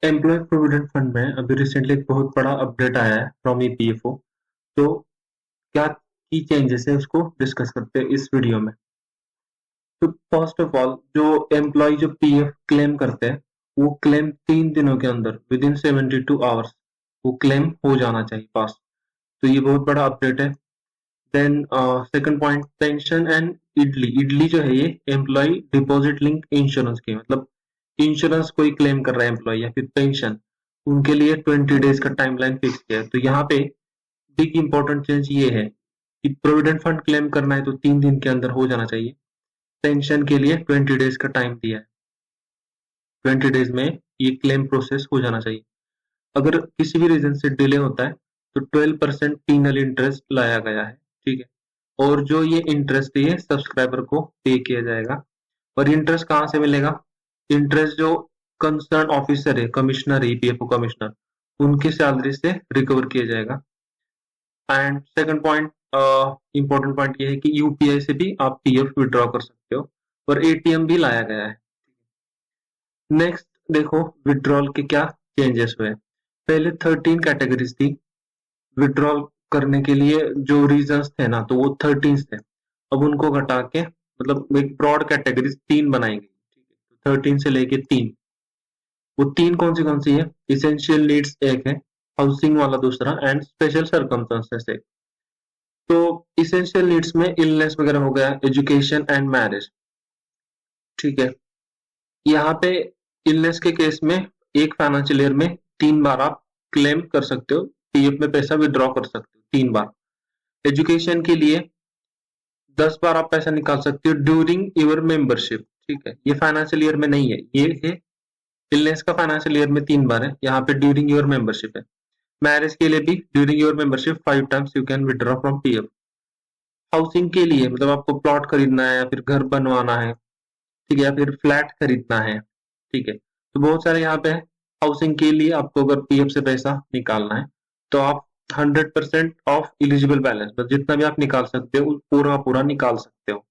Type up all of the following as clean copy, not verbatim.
Employ provident fund में अभी recently एक बहुत बड़ा अपडेट आया है फ्रॉम ईपीएफओ। तो क्या की चेंजेस है उसको डिस्कस करते हैं इस वीडियो में। तो फर्स्ट ऑफ ऑल जो एम्प्लॉय जो पीएफ क्लेम करते हैं वो क्लेम 3 दिनों के अंदर विद इन 72 आवर्स वो क्लेम हो जाना चाहिए पास। तो ये बहुत बड़ा अपडेट है। Then second point, pension and EDLI EDLI जो है ये एम्प्लॉय डिपॉजिट लिंक इंश्योरेंस की मतलब इंश्योरेंस कोई क्लेम कर रहा है एम्प्लॉय या फिर पेंशन, उनके लिए 20 डेज का टाइमलाइन फिक्स किया है। तो यहाँ पे बिग इंपॉर्टेंट चेंज ये है कि प्रोविडेंट फंड क्लेम करना है तो 3 दिन के अंदर हो जाना चाहिए। पेंशन के लिए 20 डेज का टाइम दिया है, 20 डेज में ये क्लेम प्रोसेस हो जाना चाहिए। अगर किसी भी रीजन से डिले होता है तो 12% पीनल इंटरेस्ट लाया गया है। ठीक है, और जो ये इंटरेस्ट है ये सब्सक्राइबर को पे किया जाएगा। और इंटरेस्ट कहाँ से मिलेगा? इंटरेस्ट जो कंसर्न ऑफिसर है, कमिश्नर है, ईपीएफओ कमिश्नर, उनकी सैलरी से रिकवर किया जाएगा। And second point, important point ये है कि यूपीआई से भी आप पीएफ विड्रॉ कर सकते हो और एटीएम भी लाया गया है। नेक्स्ट देखो विड्रॉल के क्या चेंजेस हुए। पहले 13 कैटेगरीज थी विड्रॉल करने के लिए, जो रीजंस थे ना तो वो 13 थे। अब उनको घटा के मतलब एक ब्रॉड कैटेगरीज 3 बनाई गई। ठीक है, 13 से लेके 3। वो 3 कौन सी है? इसेंशियल नीड्स एक है, हाउसिंग वाला दूसरा एंड स्पेशल सर्कमस्टेंसेस एक। तो इसेंशियल नीड्स में इलनेस वगैरह हो गया, एजुकेशन एंड मैरिज। ठीक है, यहाँ पे इलनेस के केस में एक फाइनेंशियल ईयर में 3 बार आप क्लेम कर सकते हो, पीएफ में पैसा विड्रॉ कर सकते हो 3 बार। एजुकेशन के लिए 10 बार आप पैसा निकाल सकते हो ड्यूरिंग योर मेंबरशिप। ठीक है, ये फाइनेंशियल ईयर में नहीं है, ये है इलनेस का फाइनेंशियल ईयर में 3 बार है, यहाँ पे ड्यूरिंग योर मेंबरशिप है। मैरिज के लिए भी during your membership 5 times you can withdraw from PF. Housing के लिए मतलब आपको प्लॉट खरीदना है या फिर घर बनवाना है, ठीक है, या फिर फ्लैट खरीदना है। ठीक है, तो बहुत सारे यहाँ पे है। हाउसिंग के लिए आपको अगर पीएफ से पैसा निकालना है तो आप 100% ऑफ इलिजिबल बैलेंस मतलब जितना भी आप निकाल सकते हो पूरा पूरा निकाल सकते हो।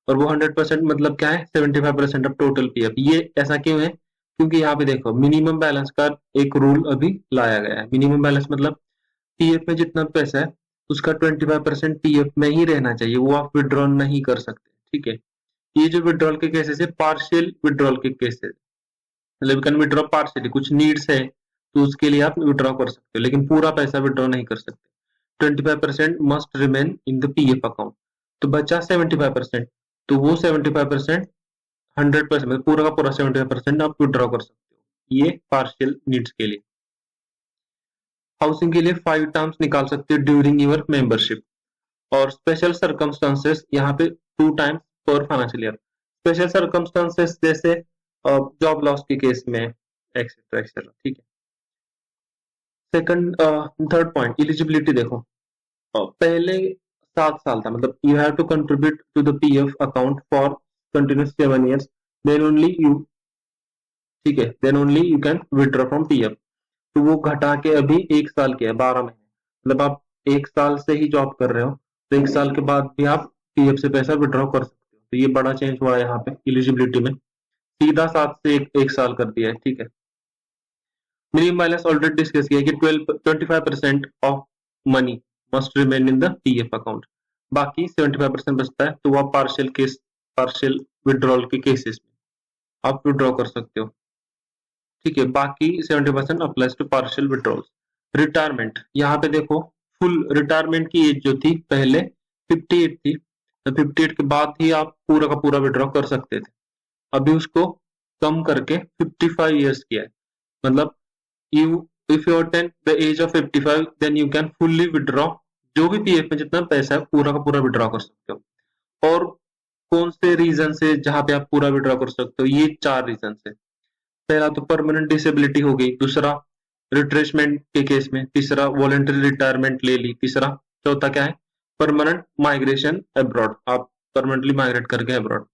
और वो 100% मतलब क्या है? 75% ऑफ टोटल पीएफ। ये ऐसा क्यों है? क्योंकि यहाँ पे देखो मिनिमम बैलेंस का एक रूल अभी लाया गया है। मिनिमम बैलेंस मतलब पीएफ में जितना पैसा है उसका 25% पीएफ में ही रहना चाहिए, वो आप विड्रॉ नहीं कर सकते। ठीक है, ये जो विड्रॉल के केसेस है पार्शियल विड्रॉल के केसेस, मतलब कैन विड्रॉ पार्शियली, कुछ नीड्स है तो उसके लिए आप विड्रॉ कर सकते हो लेकिन पूरा पैसा विड्रॉ नहीं कर सकते। 25% must remain in the PF account. तो बचा 75%, तो वो 75% 100% मतलब पूरा का पूरा 75% आप विड्रॉ कर सकते हो, ये पार्शियल नीड्स के लिए। हाउसिंग के लिए 5 टाइम्स निकाल सकते हो ड्यूरिंग योर मेंबरशिप। और स्पेशल सर्कमस्टांसेस यहाँ पे 2 टाइम्स पर फाइनेंशियल ईयर। स्पेशल सर्कमस्टांसेस जैसे जॉब लॉस के केस में एक्सेट्रा एक्सेट्रा। ठीक है, सेकंड थर्ड पॉइंट इलिजिबिलिटी देखो। पहले 7 साल था मतलब you have to contribute to the PF account for continuous 7 years, then only you, ठीक है, then only you can withdraw from PF. तो वो घटा के अभी 1 साल के है, 12 महीने, मतलब आप 1 साल से ही जॉब कर रहे हो तो 1 साल के बाद भी आप पीएफ से पैसा विड्रॉ कर सकते हो। तो ये बड़ा चेंज हुआ है यहाँ पे इलिजिबिलिटी में, सीधा 7 से 1 साल कर दिया है। ठीक है, मिनिमम बैलेंस ऑलरेडी डिस्कस किया है कि 25% of money must remain in the PF account. बाकी 75% बचता है तो वो आप पार्शियल विड्रॉल के केसेस में आप विड्रॉ कर सकते हो। ठीक है, बाकी 70% applies to partial withdrawals. Retirement, यहाँ पे देखो फुल रिटायरमेंट की एज जो थी पहले 58 थी, तो 58 के बाद ही आप पूरा का पूरा विड्रॉ कर सकते थे। अभी उसको कम करके 55 years किया है। मतलब you if you attain the age of 55 then you can fully withdraw, जो भी पीएफ में जितना पैसा है पूरा का पूरा विड्रॉ कर सकते हो। और कौन से रीजन से जहां पे आप पूरा विड्रॉ कर सकते हो? ये 4 रीजन है। पहला तो परमानेंट डिसेबिलिटी हो गई, दूसरा रिट्रेसमेंट के केस में, तीसरा वॉलेंटरी रिटायरमेंट ले ली, तीसरा, चौथा क्या है? परमानेंट माइग्रेशन अब्रॉड, आप परमानेंटली माइग्रेट करके अब्रॉड।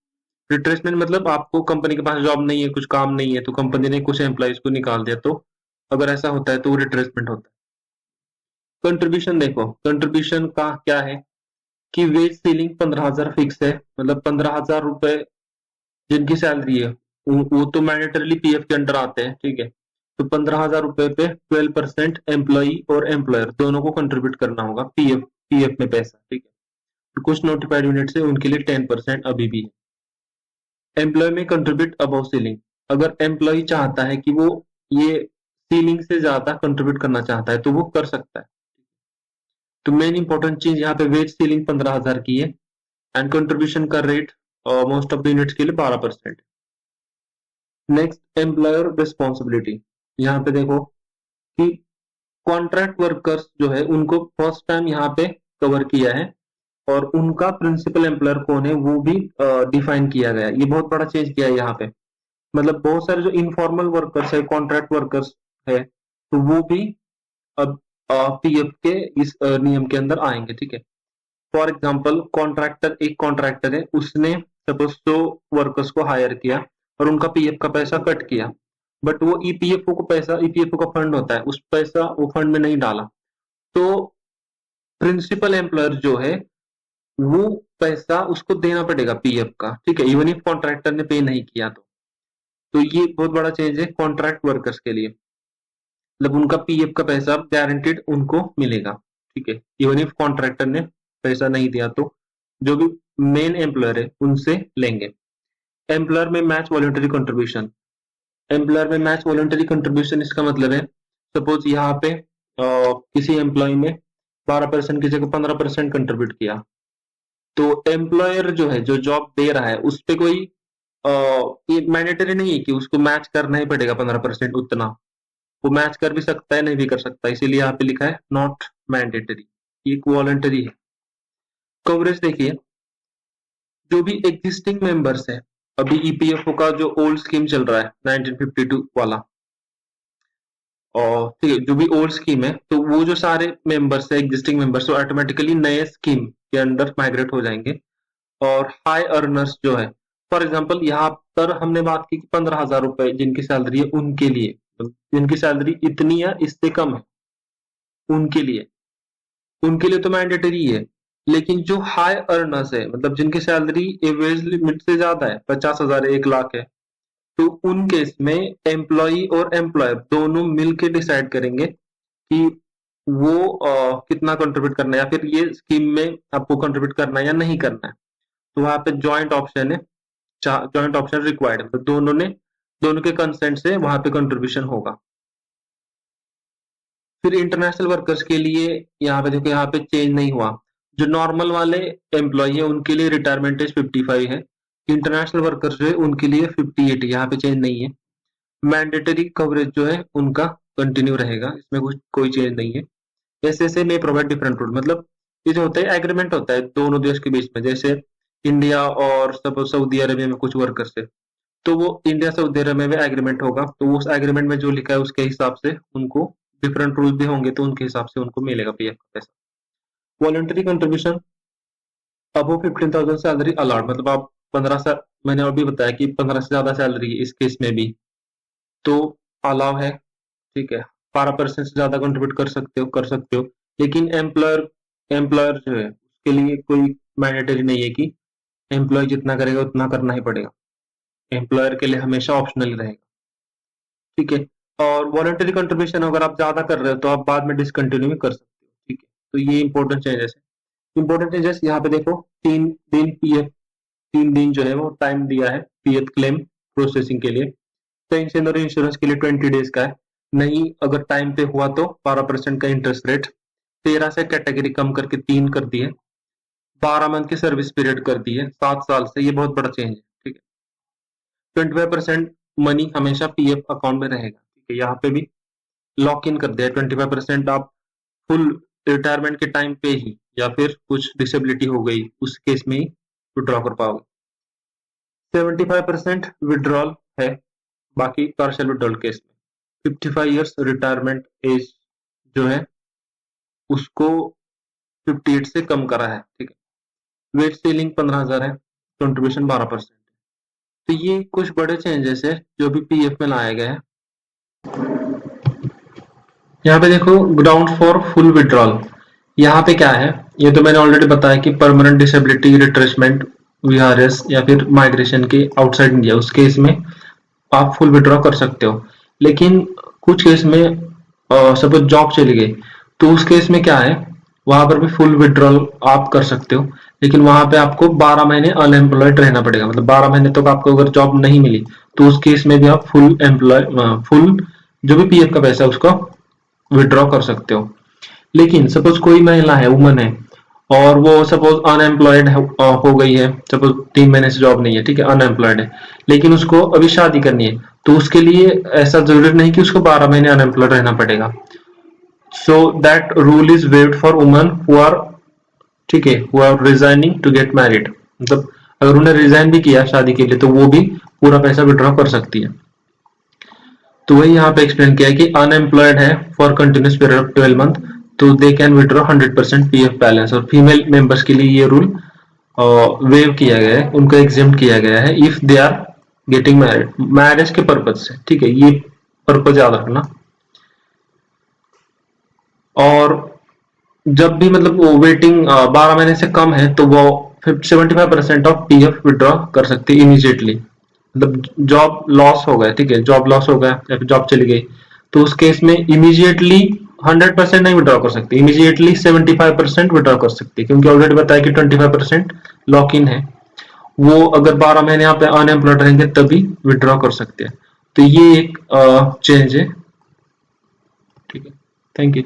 रिट्रेसमेंट मतलब आपको कंपनी के पास जॉब नहीं है, कुछ काम नहीं है तो कंपनी ने कुछ एम्प्लॉइज को निकाल दिया, तो अगर ऐसा होता है तो वो रिट्रेसमेंट होता है। कंट्रीब्यूशन देखो, कंट्रीब्यूशन का क्या है कि वेज सीलिंग 15,000 फिक्स है, मतलब 15,000 रुपए जिनकी सैलरी है वो तो मैंडेटरली पीएफ के अंडर आते हैं। ठीक है, तो 15,000 रुपए पे 12% एम्प्लॉई और एम्प्लॉयर दोनों को कंट्रीब्यूट करना होगा पीएफ पीएफ में पैसा, ठीक है। तो कुछ नोटिफाइड यूनिट से उनके लिए 10% अभी भी है। एम्प्लॉय में कंट्रीब्यूट अबव सीलिंग, अगर एम्प्लॉय चाहता है कि वो ये सीलिंग से ज्यादा कंट्रीब्यूट करना चाहता है तो वो कर सकता है। तो मेन इंपॉर्टेंट चीज यहाँ पे वेज सीलिंग 15,000 की है एंड कंट्रीब्यूशन का rate most of the units के लिए 12%। नेक्स्ट एम्प्लॉयर रिस्पॉन्सिबिलिटी, यहाँ पे देखो कि कॉन्ट्रैक्ट वर्कर्स जो है उनको फर्स्ट टाइम यहाँ पे कवर किया है और उनका प्रिंसिपल एम्प्लॉयर कौन है वो भी डिफाइन किया गया है। ये बहुत बड़ा चेंज किया है यहाँ पे, मतलब बहुत सारे जो इनफॉर्मल वर्कर्स है, कॉन्ट्रैक्ट वर्कर्स है, तो वो भी अब पीएफ के इस नियम के अंदर आएंगे, ठीक है। फॉर एग्जाम्पल कॉन्ट्रैक्टर, एक कॉन्ट्रैक्टर है, उसने सपोज 100 वर्कर्स को हायर किया और उनका पीएफ का पैसा कट किया, बट वो ईपीएफओ को पैसा, ईपीएफओ का फंड होता है, उस पैसा वो फंड में नहीं डाला, तो प्रिंसिपल एम्प्लॉयर जो है वो पैसा उसको देना पड़ेगा पीएफ का, ठीक है, इवन इफ कॉन्ट्रैक्टर ने पे नहीं किया तो ये बहुत बड़ा चेंज है कॉन्ट्रैक्ट वर्कर्स के लिए, मतलब उनका पीएफ का पैसा गारंटेड उनको मिलेगा, ठीक है, इवन इफ कॉन्ट्रैक्टर ने पैसा नहीं दिया तो जो भी मेन एम्प्लॉयर है उनसे लेंगे। एम्प्लॉयर में मैच वॉलंटरी कंट्रीब्यूशन, एम्प्लॉयर में मैच वॉलंटरी कंट्रीब्यूशन इसका मतलब है सपोज यहाँ पे किसी एम्प्लॉय ने 12% की जगह 15% कंट्रीब्यूट किया, तो एम्प्लॉयर जो है जो जॉब दे रहा है उस पे कोई ये मैंडेटरी नहीं है कि उसको मैच करना ही पड़ेगा 15% उतना, वो मैच कर भी सकता है नहीं भी कर सकता, इसीलिए यहाँ पे लिखा है नॉट मैंडेटरी, एक वॉलंटरी है। कवरेज देखिए, जो भी एग्जिस्टिंग मेंबर्स है, अभी ईपीएफओ का जो ओल्ड स्कीम चल रहा है 1952 वाला, और ठीक है, जो भी ओल्ड स्कीम है तो वो जो सारे मेंबर्स है एग्जिस्टिंग मेंबर्स वो ऑटोमेटिकली नए स्कीम के अंदर माइग्रेट हो जाएंगे। और हाई अर्नर्स जो है, फॉर एग्जांपल यहाँ पर हमने बात की कि 15,000 रुपए जिनकी सैलरी है उनके लिए, जिनकी सैलरी इतनी या इससे कम है उनके लिए तो मैंडेटरी है, लेकिन जो हाई अर्नर्स है, मतलब जिनकी सैलरी एवरेज लिमिट से ज्यादा है, 50,000 1 लाख है, तो उन केस में एम्प्लॉय और एम्प्लॉयर दोनों मिलकर डिसाइड करेंगे कि वो कितना कंट्रीब्यूट करना है या फिर ये स्कीम में आपको कंट्रीब्यूट करना है या नहीं करना है, तो वहां पे जॉइंट ऑप्शन है, जॉइंट ऑप्शन रिक्वायर्ड है, तो दोनों के कंसेंट से वहां पे कंट्रीब्यूशन होगा। फिर इंटरनेशनल वर्कर्स के लिए यहाँ पे देखो, यहाँ पे चेंज नहीं हुआ, जो नॉर्मल वाले एम्प्लॉय है उनके लिए रिटायरमेंट एज 55 है, इंटरनेशनल वर्कर्स जो है उनके लिए 58 है, यहाँ पे चेंज नहीं है। मैंडेटरी कवरेज जो है उनका कंटिन्यू रहेगा, इसमें कुछ कोई चेंज नहीं है। एसएसए में प्रोवाइड डिफरेंट रूल, मतलब ये जो होता है एग्रीमेंट होता है दोनों देश के बीच में, जैसे इंडिया और सऊदी अरेबिया में कुछ वर्कर्स है, तो वो इंडिया सऊदी अरेबिया में एग्रीमेंट होगा, तो उस एग्रीमेंट में जो लिखा है उसके हिसाब से उनको डिफरेंट रूल भी होंगे, तो उनके हिसाब से उनको मिलेगा पीएफ का पैसा। वॉलंटरी कंट्रीब्यूशन अबो 15,000 सैलरी अलाउड, मतलब आप 15 से, मैंने अभी बताया कि 15 से ज्यादा सैलरी है इस केस में भी तो अलाउ है, ठीक है, 12% से ज्यादा कंट्रीब्यूट कर सकते हो, लेकिन एम्प्लॉयर जो है उसके लिए कोई मैंडेटरी नहीं है कि एम्प्लॉय जितना करेगा उतना करना ही पड़ेगा, एम्प्लॉयर के लिए हमेशा ऑप्शनल रहेगा, ठीक है। और वॉलंटरी कंट्रीब्यूशन अगर आप ज्यादा कर रहे हो तो आप बाद में डिसकंटिन्यू भी कर सकते हो, ठीक है। तो ये इंपॉर्टेंट चेंजेस है। इंपॉर्टेंट चेंजेस यहाँ पे देखो, 3 दिन पीएफ, 3 दिन जो है वो टाइम दिया है पीएफ क्लेम प्रोसेसिंग के लिए, पेंशन और इंश्योरेंस के लिए 20 डेज का है, नहीं अगर टाइम पे हुआ तो 12% का इंटरेस्ट रेट, 13 से कैटेगरी कम करके 3 कर दी है, 12 मंथ की सर्विस पीरियड कर दी है 7 साल से, ये बहुत बड़ा चेंज है, ठीक है। 25% मनी हमेशा पीएफ अकाउंट में रहेगा, ठीक है, यहाँ पे भी लॉक इन कर दिया 25% आप फुल रिटायरमेंट के टाइम पे ही या फिर कुछ डिसेबिलिटी हो गई उस केस में ही विड्रॉ कर पाओगे। 75% विड्रॉल है बाकी पार्शियल विड्रॉल केस में। 55 ईयर्स रिटायरमेंट एज जो है उसको 58 से कम करा है, ठीक है। वेट सीलिंग 15,000 है, कंट्रीब्यूशन 12%। तो ये कुछ बड़े चेंजेस है जो भी पीएफ में लाए गए हैं। यहाँ पे देखो ग्राउंड फॉर फुल विड्रॉल, यहाँ पे क्या है, ये तो मैंने ऑलरेडी बताया कि परमानेंट डिसेबिलिटी, रिट्रेसमेंट, वीआरएस या फिर माइग्रेशन के आउटसाइड इंडिया, उस केस में आप फुल विड्रॉ कर सकते हो, लेकिन कुछ केस में सपोज जॉब चली गई, तो उस केस में क्या है, वहां पर भी फुल विड्रॉल आप कर सकते हो, लेकिन वहां पे आपको 12 महीने अनएम्प्लॉयड रहना पड़ेगा। मतलब 12 महीने तक आपको अगर जॉब नहीं मिली तो उस केस में भी आप फुल जो भी पीएफ का पैसा है उसका विड्रॉ कर सकते हो। लेकिन सपोज कोई महिला है, वुमन है, और वो सपोज अनएम्प्लॉयड हो गई है, सपोज 3 महीने से जॉब नहीं है, ठीक है, अनएम्प्लॉयड है, लेकिन उसको अभी शादी करनी है, तो उसके लिए ऐसा जरूरी नहीं कि उसको 12 महीने अनएम्प्लॉयड रहना पड़ेगा। So that rule is waived for woman who are, ठीक है, who are resigning to get married. मतलब अगर उन्हें रिजाइन भी किया शादी के लिए तो वो भी पूरा पैसा विड्रॉ कर सकती है। तो वही यहाँ पे एक्सप्लेन किया है कि अनएम्प्लॉयड है for continuous period of 12 month, तो they can withdraw 100% PF balance. और फीमेल मेंबर्स के लिए ये रूल वेव किया गया है, उनको एग्जेम्प्ट किया गया है if they are getting married, marriage के पर्पज से, ठीक है, ये पर्पज याद रखना। और जब भी मतलब वो वेटिंग 12 महीने से कम है तो वो 75% ऑफ पीएफ विड्रॉ कर सकती है इमीडिएटली। मतलब जॉब लॉस हो गया, ठीक है, जॉब लॉस हो गया या फिर जॉब चली गई, तो उस केस में इमीडिएटली 100% नहीं विड्रॉ कर सकती, इमीडिएटली 75% विड्रॉ कर सकती है, क्योंकि ऑलरेडी बताया कि 25% लॉक इन है। वो अगर 12 महीने यहाँ पे अनएम्प्लॉयड रहेंगे तभी विड्रॉ कर सकते हैं। तो ये एक चेंज है, ठीक है। Thank you.